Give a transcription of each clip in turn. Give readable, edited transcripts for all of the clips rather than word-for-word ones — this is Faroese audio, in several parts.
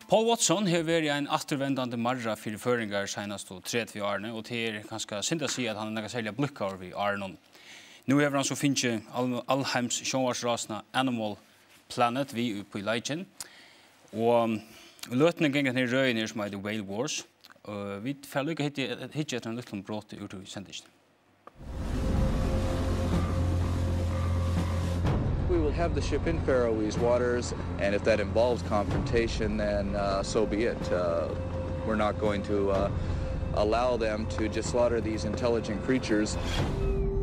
Paul Watson har vært en attervendende marra for føringer senest 30 årene, og til kanskje synd å si at han er noe særlig blikker i årene. Nå har han så finnet allheims sjåvarsrasene Animal Planet vi på Leichen, og løtene ganger ned røyene som heter Whale Wars, og vi får lykke hit etter en liten brått ut i sendingen. We will have the ship in Faroese waters, and if that involves confrontation, then so be it. We're not going to allow them to just slaughter these intelligent creatures.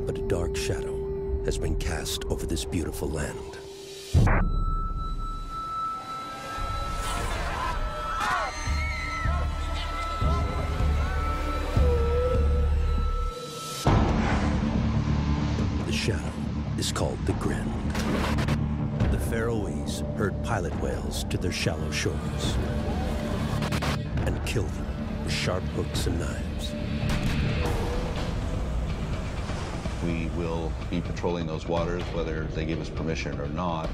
But a dark shadow has been cast over this beautiful land. The shadow is called the Grin. The Faroese herd pilot whales to their shallow shores and kill them with sharp hooks and knives. We will be patrolling those waters whether they give us permission or not.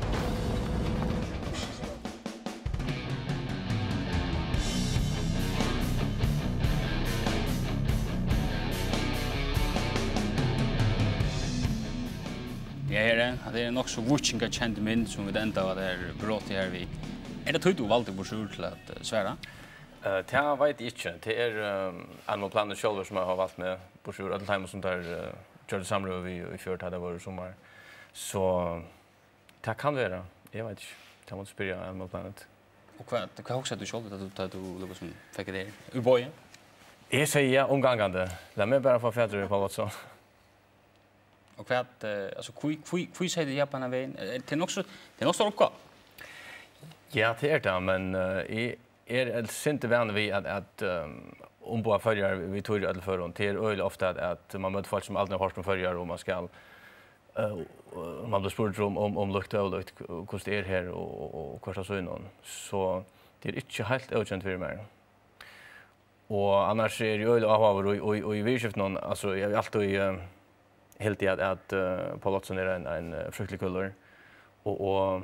Det er nok så vurtsinga kjent mynd som vi enda var der brått her vi. Er det tøyt du valgte borsur til at svære? Det vet jeg ikke. Det Animal Planet selv som jeg har valgt med borsur. Alle timer som der kjørte samrøv i fjørt hadde vært sommer. Så det kan være. Jeg vet ikke. Det måtte spørre Animal Planet. Og hva også du selv at du fikk det her? Ubøye? Jeg sier ja, omgangende. La meg bare få fædre på Watson. Och vad alltså hur säger det Japan av en det är nog så uppgåva. Ja, det det men inte vän vi att ombå förjar vi tog det för hon till öl ofta att man möter folk som aldrig har hört om förjar och man ska man blir spurt om lukt och lukt hur det är här och hur så någon så det är inte helt okänt för mig. Och annars är det öl och i vidskift någon alltså jag alltid helt att Paul Watson är en fruktlig kuller och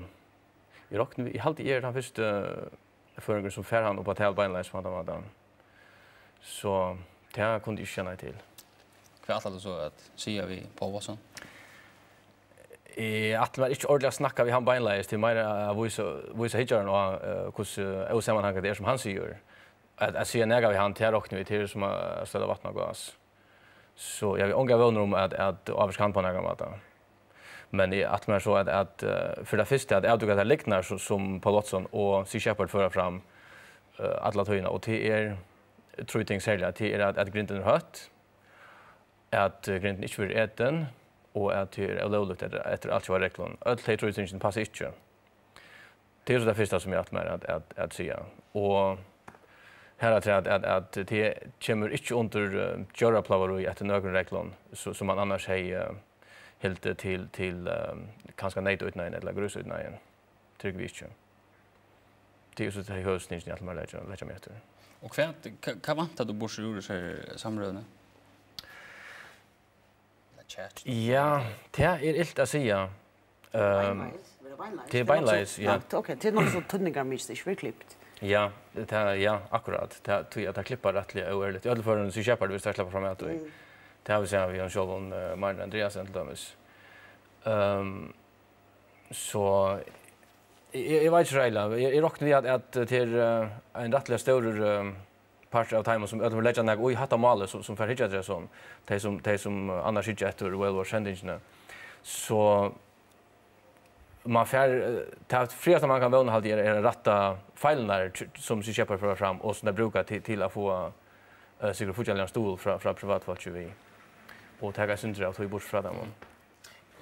jag räknar i halt den första förringen som fär han upp att beinleiðis på han var så det kunde jag känna till. Vad alltså så att säga vi Paul Watson? Att man inte ordentligt snacka vi han beinleiðis till mer visa hitjaren och hur sammanhanget det är som han säger. Att se näga vi han till räknar vi till som att ställa vatten och gas. Så jag vill ånga vänner om att avskan på några mata. Men att man så att för det första att jag tycker att det liknar som Paul Watson och Sea Shepherd föra fram alla töjna och till tror jag särskilt till att grinden är hött att grinden inte blir äten och att det är lovligt efter allt vad reklon. Allt det tror jag inte passar inte. Det är så det första som jag att med att säga. Och här att det kommer inte under göraplavaroi efter någon reglon som man annars har helt till kanske nej utnägen eller grusutnägen. Tycker vi inte. Det är så det hörs inte att man lägger med efter. Och vad vantar du borsur så samröne? Ja, det är ilt att säga. Det är beinleiðis, ja. Okej, det är något så tunningar mystiskt för klippt. Ja, ja, akkurat. Det tror jag klippar rättligt överligt. I alla fall en Sea Shepherd vi ska släppa fram att det har vi sett vi har själv Martin Andreasen till dömes. Så jag vet inte rejält. Jag räknar vi att till en rättligt stor part av tiden som över lägga när oj hatta mål som för hitcha det som de som annars hitcha efter well var sändningarna. Så man får ta friast man kan våna halt är rätta filerna som Sea Shepherd för fram och så där brukar till att få säkert fortsätta en stol från privatfolk vi och ta sig inte att ta bort från dem.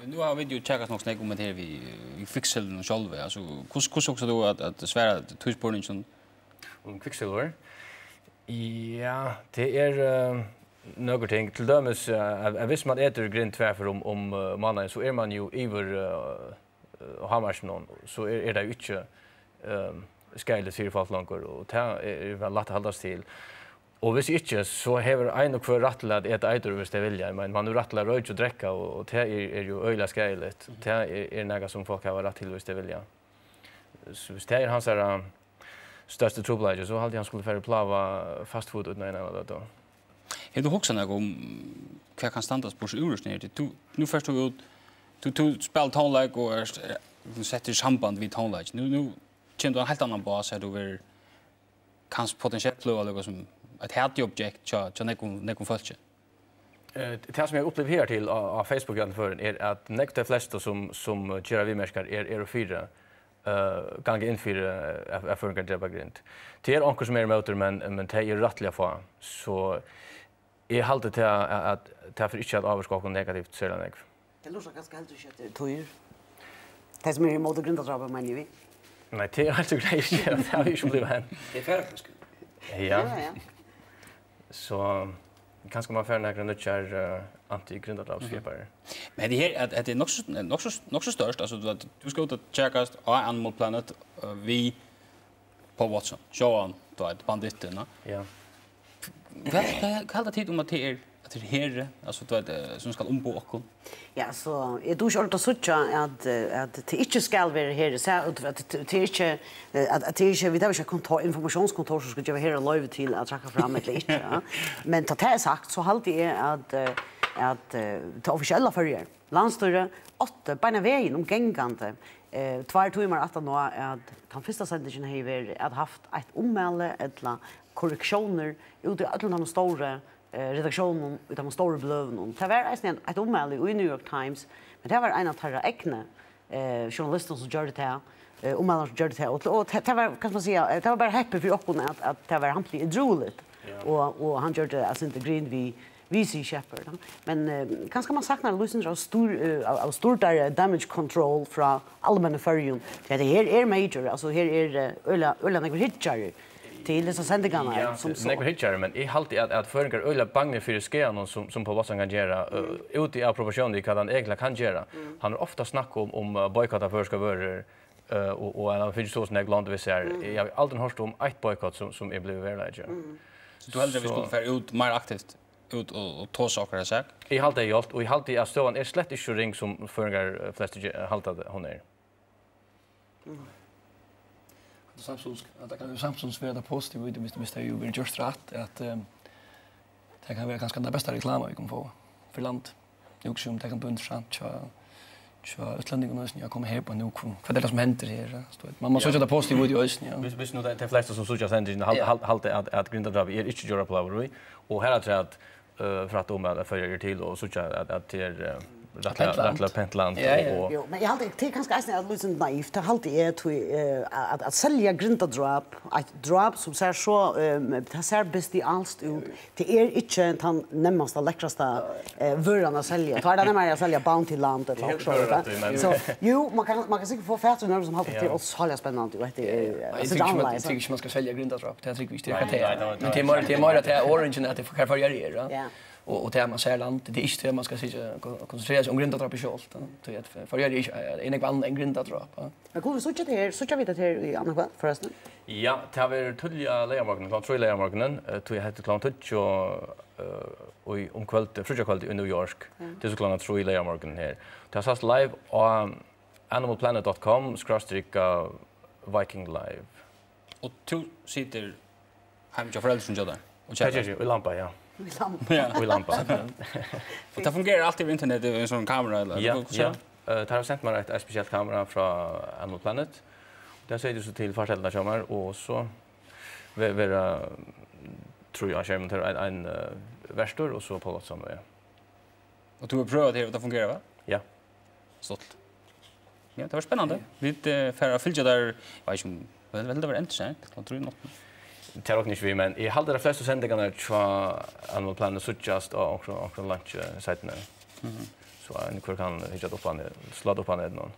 Nu har vi ju checkat något snägg om det här vi fixeln och själva alltså hur också då att svära tvåspårning som om Quicksilver. Ja, det är några ting till dömes visst man äter grind tvär för om mannen så är man ju över Hammarsson så är det ju inte skället för fall långt och det är väl lätt att hålla till. Och hvis inte så har en och för rattlat ett äter hvis det vill jag men man rattlar röd och dricka och det är ju öjla skället. Det är något som folk har rätt till hvis det vill jag. Så hvis det är hans största trubbelaget så hade han skulle för plava fast food utan en annan då. Har du huxat något om vad kan standas på urus ner till nu först du ut spel tonlag och sätter samband vid tonlag. Nu känner du en helt annan bas här du vill kanske potentiellt flöa något som ett helt objekt så nekon folk. Det som jag upplever här till av Facebook är att de flesta som gör vimerskar är fyra gånger in för för en grund. Det är onkel som är motor men det är rättliga få så är halt det att ta för inte att avskaka negativt så där. Det låter ganska helt och tojer. Det som är emot grunddrabbar man ju. Nej, det är alltså grejer det har ju blivit hem. Det är färdigt. Ja. Så kanske man får några nötter anti-grunddrabskapare. Men det här att det är nog så störst alltså att du ska ut och checka Animal Planet vi på Watson. Showan då ett banditterna. Ja. Vad kallar tid om att det är här alltså då som ska på och. Ja, så är du själv att söka att det inte ska vara här så att det inte att det inte vi tar kontor informationskontor som ska göra här live till att tracka fram ett lite. Men ta det sagt så halt det att ta officiella förger. Landstyre 8 på vägen gängande 2 timmar att nå att den första sändningen har att haft ett ommäle eller korrektioner ut i alla de stora redaktionen utan stora blöven. Det var ett ommäle i New York Times, men det var en av deras egna journalister som gjorde det ommälen som gjorde det och det var kan man säga det var bara happy för oss att det var hantligt roligt och han gjorde det alltså inte green vi ser Shepherd. Men kanske man saknar lyssnar av stor damage control från allmänna Føroya. Det här är major, alltså här är ölla några hitchar till dessa sändningarna som så. Nej, hitchar men är alltid att föringar ölla bangne för skenan som på vad som kan göra ut i appropriation i vad han egentligen kan göra. Han har ofta snack om bojkotta för ska vara och en av finns såna glanda vi ser. Jag har aldrig hört om ett bojkott som är blivit verkligt. Så du hellre vi skulle få ut mer aktivt ut och ta saker och sak. I halt det gjort och i halt det ståan är slett inte ring som föringar flest haltade hon är. Samsung att det kan ju Samsungs vara positivt det måste ju bli just rätt att det kan vara ganska den bästa reklam vi kan få för land. Det också om det kan bli intressant så utlänningarna som jag kommer här på nu vad det som händer här så man måste ju ta positivt i ösn ja. Visst nu det flesta som social sending halt att grunddrag är inte göra på och här tror jag att för att de följer till och så att det är rättla pentland och jo men jag har det kanske är att lyssna naivt det halt är att sälja grunddrap att drop som ser så det ser bäst i allt ut det är inte han närmaste läckraste vörarna sälja tar det närmare att sälja bounty land eller också så jo man kan säkert få färd som halt till oss hålla spännande och det är så jag tycker man ska sälja grunddrap det tycker vi det kan men det är mer att det är orange att det får karriär ja och det man ser land det är inte man ska säga koncentrera sig om grunddrap i själv det för jag är en annan en grunddrap men går vi så det här så kan vi det här i andra kväll förresten ja det har varit tulliga lejarmarknaden från tror lejarmarknaden tog jag hette klart touch och om kväll i New York det är så klart tror lejarmarknaden här det har satt live på animalplanet.com/Viking live och du sitter hemma och föräldrar som gör det och checkar i lampa ja vi lampa. Och det fungerar alltid på internet med en sån kamera eller ja. Det har sänt mig ett speciellt kamera från Animal Planet. Den säger så till försäljare kommer och så vara tror jag skärmen till en värstor och så på något som är. Och du har prövat det och det fungerar va? Ja. Stolt. Ja, det var spännande. Vi för följa där vad som väl det var intressant. Jag tror något. Det är också inte vi, men jag håller de flesta sändningarna från Animal Planet suggest och lunch-sajterna. Så en kvar kan hitta upp han, sladda upp han någon.